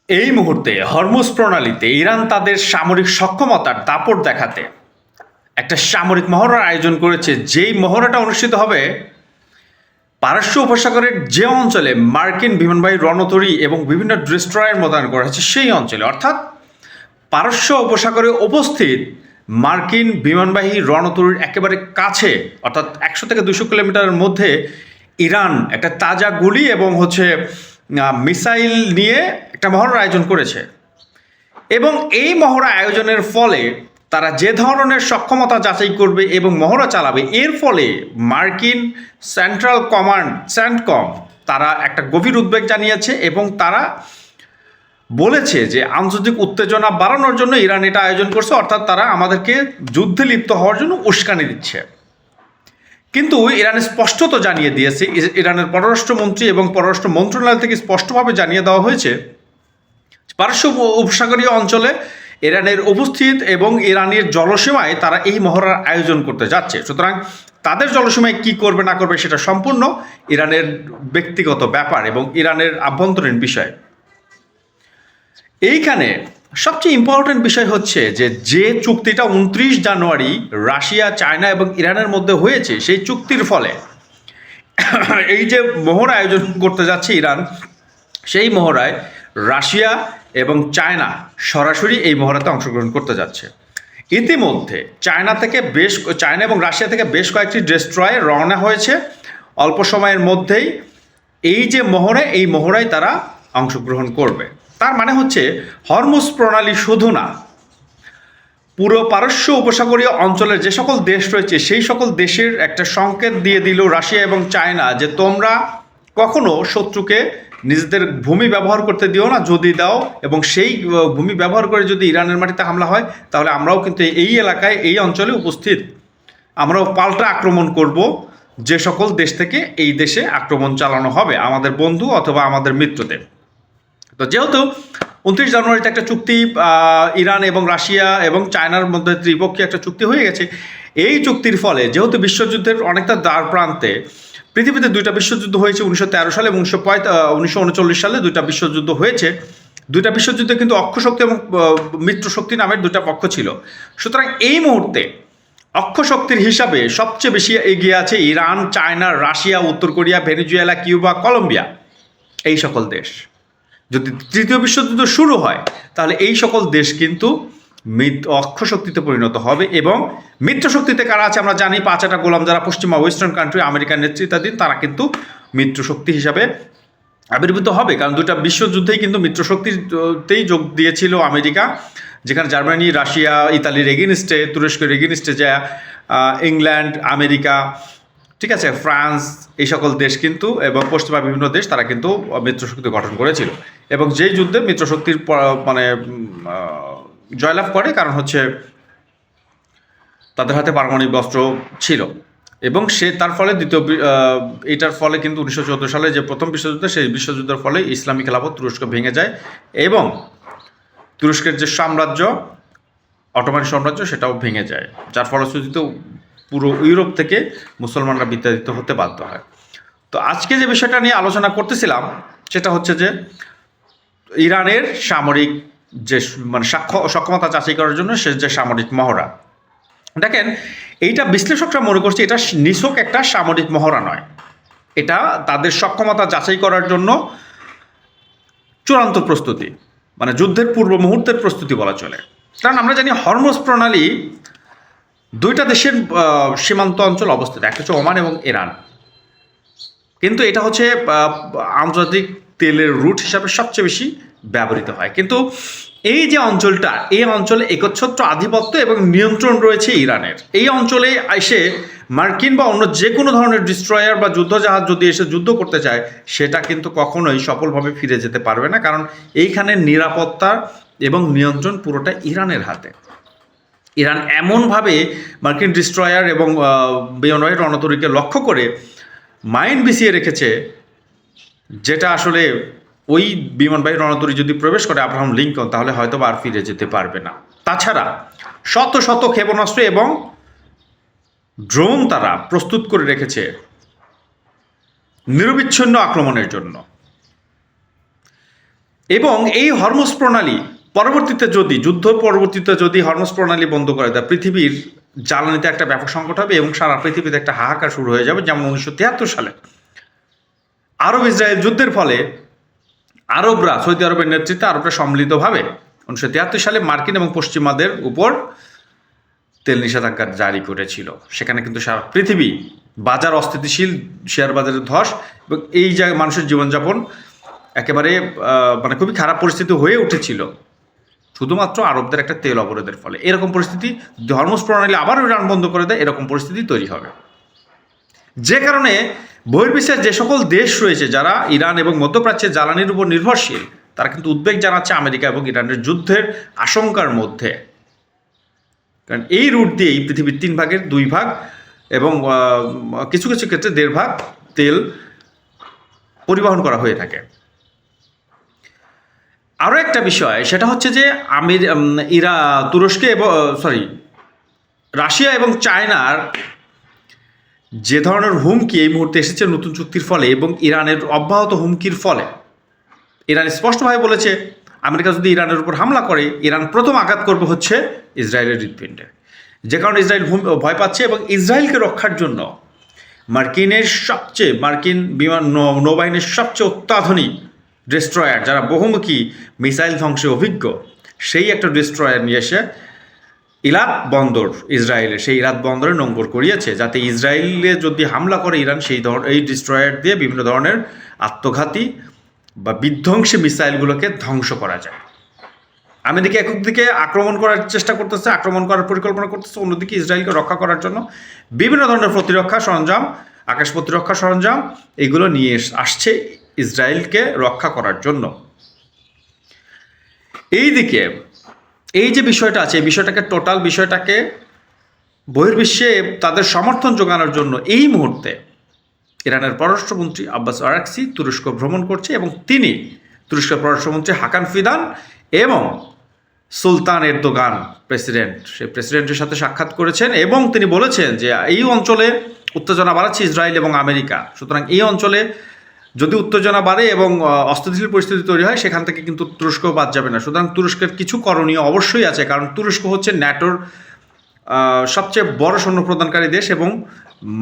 এই মুহূর্তে Hormuz প্রণালীতে Iran তাদের সামরিক সক্ষমতার দাপট দেখাতে একটা সামরিক মহড়ার আয়োজন করেছে। যেই মহড়াটা অনুষ্ঠিত হবে পারস্য উপসাগরের যে অঞ্চলে মার্কিন বিমানবাহী রণতরী এবং বিভিন্ন ডিস্ট্রয়ার মোতায়েন করা হয়েছে সেই অঞ্চলে, অর্থাৎ পারস্য উপসাগরে উপস্থিত মার্কিন বিমানবাহী রণতরীর একেবারে কাছে, অর্থাৎ 100 থেকে 200 কিলোমিটারের মধ্যে ইরান একটা তাজা গুলি এবং মিসাইল নিয়ে একটা মহড়ার আয়োজন করেছে। এবং এই মহড়া আয়োজনের ফলে তারা যে ধরনের সক্ষমতা যাচাই করবে এবং মহড়া চালাবে, এর ফলে মার্কিন সেন্ট্রাল কমান্ড স্যান্টকম তারা একটা গভীর উদ্বেগ জানিয়েছে এবং তারা বলেছে যে আন্তর্জাতিক উত্তেজনা বাড়ানোর জন্য ইরান এটা আয়োজন করছে, অর্থাৎ তারা আমাদেরকে যুদ্ধে লিপ্ত হওয়ার জন্য উস্কানি দিচ্ছে। কিন্তু ইরান স্পষ্টত জানিয়ে দিয়েছে, ইরানের পররাষ্ট্রমন্ত্রী এবং পররাষ্ট্র মন্ত্রণালয় থেকে স্পষ্টভাবে জানিয়ে দেওয়া হয়েছে পারস্য উপসাগরীয় অঞ্চলে ইরানের উপস্থিত এবং ইরানের জলসীমায় তারা এই মহড়ার আয়োজন করতে যাচ্ছে। সুতরাং তাদের জলসীমায় কি করবে না করবে সেটা সম্পূর্ণ ইরানের ব্যক্তিগত ব্যাপার এবং ইরানের আভ্যন্তরীণ বিষয়। এইখানে সবচেয়ে ইম্পর্টেন্ট বিষয় হচ্ছে যে চুক্তিটা 29 জানুয়ারি রাশিয়া, চায়না এবং ইরানের মধ্যে হয়েছে, সেই চুক্তির ফলে এই যে মহড়া আয়োজন করতে যাচ্ছে ইরান, সেই মহড়ায় রাশিয়া এবং চায়না সরাসরি এই মহড়াতে অংশগ্রহণ করতে যাচ্ছে। ইতিমধ্যে চায়না এবং রাশিয়া থেকে বেশ কয়েকটি ডেস্ট্রয়ার রওনা হয়েছে অল্প সময়ের মধ্যেই। এই যে এই মহড়ায় তারা অংশগ্রহণ করবে। তার মানে হচ্ছে হরমুজ প্রণালী শুধু না, পুরো পারস্য উপসাগরীয় অঞ্চলের যে সকল দেশ রয়েছে সেই সকল দেশের একটা সংকেত দিয়ে দিল রাশিয়া এবং চায়না যে তোমরা কখনো শত্রুকে নিজেদের ভূমি ব্যবহার করতে দিও না, যদি দাও এবং সেই ভূমি ব্যবহার করে যদি ইরানের মাটিতে হামলা হয় তাহলে আমরাও কিন্তু এই এলাকায়, এই অঞ্চলে উপস্থিত, আমরাও পাল্টা আক্রমণ করব। যে সকল দেশ থেকে এই দেশে আক্রমণ চালানো হবে, আমাদের বন্ধু অথবা আমাদের মিত্রদের। তো যেহেতু 29 জানুয়ারিতে একটা চুক্তি ইরান এবং রাশিয়া এবং চায়নার মধ্যে ত্রিপক্ষীয় একটা চুক্তি হয়ে গেছে, এই চুক্তির ফলে যেহেতু বিশ্বযুদ্ধের অনেকটা দ্বার প্রান্তে, পৃথিবীতে দুইটা বিশ্বযুদ্ধ হয়েছে 1913 সালে এবং 1939 সালে দুইটা বিশ্বযুদ্ধ হয়েছে। দুইটা বিশ্বযুদ্ধে কিন্তু অক্ষশক্তি এবং মিত্রশক্তি নামের দুইটা পক্ষ ছিল। সুতরাং এই মুহূর্তে অক্ষশক্তির হিসাবে সবচেয়ে বেশি এগিয়ে আছে ইরান, চায়না, রাশিয়া, উত্তর কোরিয়া, ভেনেজুয়েলা, কিউবা, কলম্বিয়া, এই সকল দেশ। যদি তৃতীয় বিশ্বযুদ্ধ শুরু হয় তাহলে এই সকল দেশ কিন্তু অক্ষশক্তিতে পরিণত হবে। এবং মিত্রশক্তিতে কারা আছে আমরা জানি, 5টা গোলাম যারা পশ্চিমা ওয়েস্টার্ন কান্ট্রি, আমেরিকার নেতৃত্বাধীন, তারা কিন্তু মিত্রশক্তি হিসাবে আবির্ভূত হবে। কারণ দুটা বিশ্বযুদ্ধেই কিন্তু মিত্রশক্তিতেই যোগ দিয়েছিল আমেরিকা, যেখানে জার্মানি, রাশিয়া, ইতালির এগেনিস্টে, তুরস্কের এগেনিস্টে যা ইংল্যান্ড, আমেরিকা, ঠিক আছে, ফ্রান্স, এই সকল দেশ কিন্তু এবং পশ্চিমা বিভিন্ন দেশ তারা কিন্তু মিত্রশক্তি গঠন করেছিল। এবং যেই যুদ্ধে মিত্রশক্তির জয়লাভ করে, কারণ হচ্ছে তাদের হাতে পারমাণবিক অস্ত্র ছিল। এবং তার ফলে এটার ফলে কিন্তু 1914 সালে যে প্রথম বিশ্বযুদ্ধ, সেই বিশ্বযুদ্ধের ফলে ইসলামী খেলাফত তুরস্ক ভেঙে যায় এবং তুরস্কের যে সাম্রাজ্য, অটোমান সাম্রাজ্য, সেটাও ভেঙে যায়, যার ফলশ্রুতিতে পুরো ইউরোপ থেকে মুসলমানরা বিতাড়িত হতে বাধ্য হয়। তো আজকে যে বিষয়টা নিয়ে আলোচনা করতেছিলাম সেটা হচ্ছে যে ইরানের সামরিক যে সক্ষমতা যাচাই করার জন্য সে যে সামরিক মহড়া, দেখেন এইটা বিশ্লেষকরা মনে করছে এটা নিছক একটা সামরিক মহড়া নয়, এটা তাদের সক্ষমতা যাচাই করার জন্য চূড়ান্ত প্রস্তুতি, মানে যুদ্ধের পূর্ব মুহূর্তের প্রস্তুতি বলা চলে। কারণ আমরা জানি হরমুজ প্রণালী দুইটা দেশের সীমান্ত অঞ্চল অবস্থিত, একটা হচ্ছে ওমান এবং ইরান। কিন্তু এটা হচ্ছে আন্তর্জাতিক তেলের রুট হিসাবে সবচেয়ে বেশি ব্যবহৃত হয়। কিন্তু এই যে অঞ্চলটা, এই অঞ্চলে একচ্ছত্র আধিপত্য এবং নিয়ন্ত্রণ রয়েছে ইরানের। এই অঞ্চলে এসে মার্কিন বা অন্য যে কোনো ধরনের ডিস্ট্রয়ার বা যুদ্ধজাহাজ যদি এসে যুদ্ধ করতে চায়, সেটা কিন্তু কখনোই সফলভাবে ফিরে যেতে পারবে না, কারণ এইখানে নিরাপত্তা এবং নিয়ন্ত্রণ পুরোটা ইরানের হাতে। ইরান এমনভাবে মার্কিন ডিস্ট্রয়ার এবং বিমানবাহী রণতরীকে লক্ষ্য করে মাইন বিছিয়ে রেখেছে, যেটা আসলে ওই বিমানবাহী রণতরী যদি প্রবেশ করে আব্রাহাম লিঙ্কন, তাহলে হয়তো আর ফিরে যেতে পারবে না। তাছাড়া শত শত ক্ষেপণাস্ত্র এবং ড্রোন তারা প্রস্তুত করে রেখেছে নিরবিচ্ছিন্ন আক্রমণের জন্য। এবং এই হরমুজ প্রণালী পরবর্তীতে যদি যুদ্ধ পরবর্তীতে যদি হরমুজ প্রণালী বন্ধ করে দেয়, পৃথিবীর জ্বালানিতে একটা ব্যাপক সংকট হবে এবং সারা পৃথিবীতে একটা হাহাকার শুরু হয়ে যাবে। যেমন 1973 সালে আরব ইসরায়েল যুদ্ধের ফলে আরবরা, সৌদি আরবের নেতৃত্বে আরবরা সম্মিলিতভাবে 1973 সালে মার্কিন এবং পশ্চিমাদের উপর তেল নিষেধাজ্ঞা জারি করেছিল। সেখানে কিন্তু সারা পৃথিবী বাজার অস্থিতিশীল, শেয়ার বাজারের ধস এবং এই জায়গায় মানুষের জীবনযাপন একেবারে মানে খুবই খারাপ পরিস্থিতি হয়ে উঠেছিল শুধুমাত্র আরবদের একটা তেল অবরোধের ফলে। এরকম পরিস্থিতি হরমুজ প্রণালী আবার ইরান বন্ধ করে দেয়, এরকম পরিস্থিতি তৈরি হবে। যে কারণে বহির্বিশ্বের যে সকল দেশ রয়েছে যারা ইরান এবং মধ্যপ্রাচ্যের জ্বালানির উপর নির্ভরশীল, তারা কিন্তু উদ্বেগ জানাচ্ছে আমেরিকা এবং ইরানের যুদ্ধের আশঙ্কার মধ্যে। কারণ এই রুট দিয়েই পৃথিবীর 3 ভাগের 2 ভাগ এবং কিছু কিছু ক্ষেত্রে 1.5 ভাগ তেল পরিবহন করা হয়ে থাকে। আরও একটা বিষয় সেটা হচ্ছে যে তুরস্কে এবং রাশিয়া এবং চায়নার যে ধরনের হুমকি এই মুহূর্তে এসেছে নতুন চুক্তির ফলে এবং ইরানের অব্যাহত হুমকির ফলে, ইরান স্পষ্টভাবে বলেছে আমেরিকা যদি ইরানের উপর হামলা করে, ইরান প্রথম আঘাত করবে হচ্ছে ইসরায়েলের হৃৎপিণ্ডে। যে কারণে ইসরায়েল ভয় পাচ্ছে এবং ইসরায়েলকে রক্ষার জন্য মার্কিন বিমান নৌবাহিনীর সবচেয়ে অত্যাধুনিক ডিস্ট্রয়ার, যারা বহুমুখী মিসাইল ধ্বংসে অভিজ্ঞ, সেই একটা ডিস্ট্রয়ার নিয়ে এসে ইলাত বন্দর, ইসরায়েলের সেই ইলাত বন্দরে নোঙ্গর করিয়েছে, যাতে ইসরায়েলে যদি হামলা করে ইরান এই ডিস্ট্রয়ার দিয়ে বিভিন্ন ধরনের আত্মঘাতী বা বিধ্বংসী মিসাইলগুলোকে ধ্বংস করা যায়। আমেরিকা একদিকে আক্রমণ করার চেষ্টা করতেছে, আক্রমণ করার পরিকল্পনা করতেছে, অন্যদিকে ইসরায়েলকে রক্ষা করার জন্য বিভিন্ন ধরনের প্রতিরক্ষা সরঞ্জাম, আকাশ প্রতিরক্ষা সরঞ্জাম এগুলো নিয়ে আসছে ইসরায়েলকে রক্ষা করার জন্য। এইদিকে এই যে বিষয়টা আছে, এই বিষয়টাকে বহির্বিশ্বে তাদের সমর্থন যোগানোর জন্য এই মুহূর্তে ইরানের পররাষ্ট্রমন্ত্রী আব্বাস আরাকচি তুরস্ক ভ্রমণ করছে এবং তিনি তুরস্কের পররাষ্ট্রমন্ত্রী হাকান ফিদান এবং সুলতান এরদোগান সেই প্রেসিডেন্টের সাথে সাক্ষাৎ করেছেন এবং তিনি বলেছেন যে এই অঞ্চলে উত্তেজনা বাড়াচ্ছে ইসরায়েল এবং আমেরিকা, সুতরাং এই অঞ্চলে যদি উত্তেজনা বাড়ে এবং অস্থিতিশীল পরিস্থিতি তৈরি হয়, সেখান থেকে কিন্তু তুরস্ক বাদ যাবে না। সুতরাং তুরস্কের কিছু করণীয় অবশ্যই আছে, কারণ তুরস্ক হচ্ছে ন্যাটোর সবচেয়ে বড় সৈন্য প্রদানকারী দেশ এবং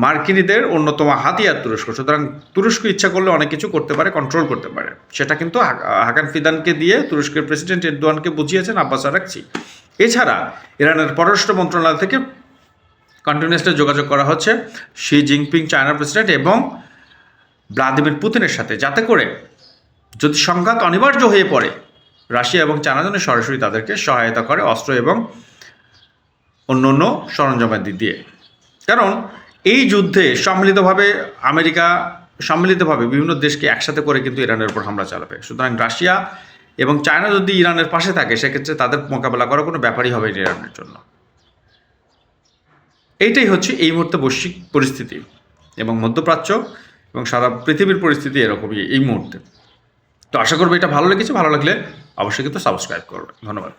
মার্কিনীদের অন্যতম হাতিয়ার তুরস্ক। সুতরাং তুরস্ক ইচ্ছা করলে অনেক কিছু করতে পারে, কন্ট্রোল করতে পারে। সেটা কিন্তু হাকান ফিদানকে দিয়ে তুরস্কের প্রেসিডেন্ট এরদোয়ানকে বুঝিয়েছেন আব্বাস আরাকচি। এছাড়া ইরানের পররাষ্ট্র মন্ত্রণালয় থেকে কন্টিনিউয়াসলি যোগাযোগ করা হচ্ছে শি জিনপিং চায়নার প্রেসিডেন্ট এবং ভ্লাদিমির পুতিনের সাথে, যাতে করে যদি সংঘাত অনিবার্য হয়ে পড়ে, রাশিয়া এবং চায়না যেন সরাসরি তাদেরকে সহায়তা করে অস্ত্র এবং অন্য সরঞ্জামাদি দিয়ে। কারণ এই যুদ্ধে আমেরিকা সম্মিলিতভাবে বিভিন্ন দেশকে একসাথে করে কিন্তু ইরানের উপর হামলা চালাবে। সুতরাং রাশিয়া এবং চায়না যদি ইরানের পাশে থাকে, সেক্ষেত্রে তাদের মোকাবেলা করা কোনো ব্যাপারই হবে না ইরানের জন্য। এইটাই হচ্ছে এই মুহূর্তে বৈশ্বিক পরিস্থিতি এবং মধ্যপ্রাচ্য এবং সারা পৃথিবীর পরিস্থিতি এরকমই এই মুহূর্তে। তো আশা করবো এটা ভালো লেগেছে। ভালো লাগলে অবশ্যই কিন্তু সাবস্ক্রাইব করবে। ধন্যবাদ।